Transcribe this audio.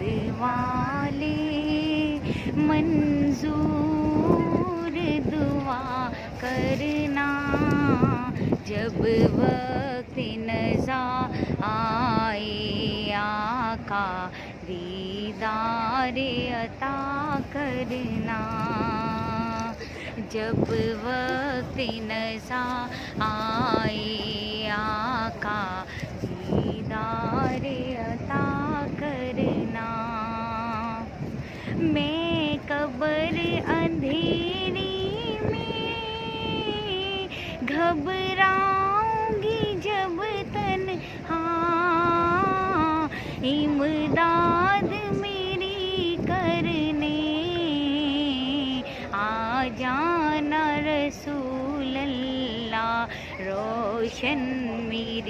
वाले मंजूर दुआ करना, जब वक्त नज़ा आए आका दीदार अता करना, जब वक्त नज़ा आए आका दीदार अता करना। मैं कब्र अंधेरी में घबराऊंगी जब तन्हा, इमदाद मेरी करने आ जाना रसूल अल्लाह, रोशन मेरी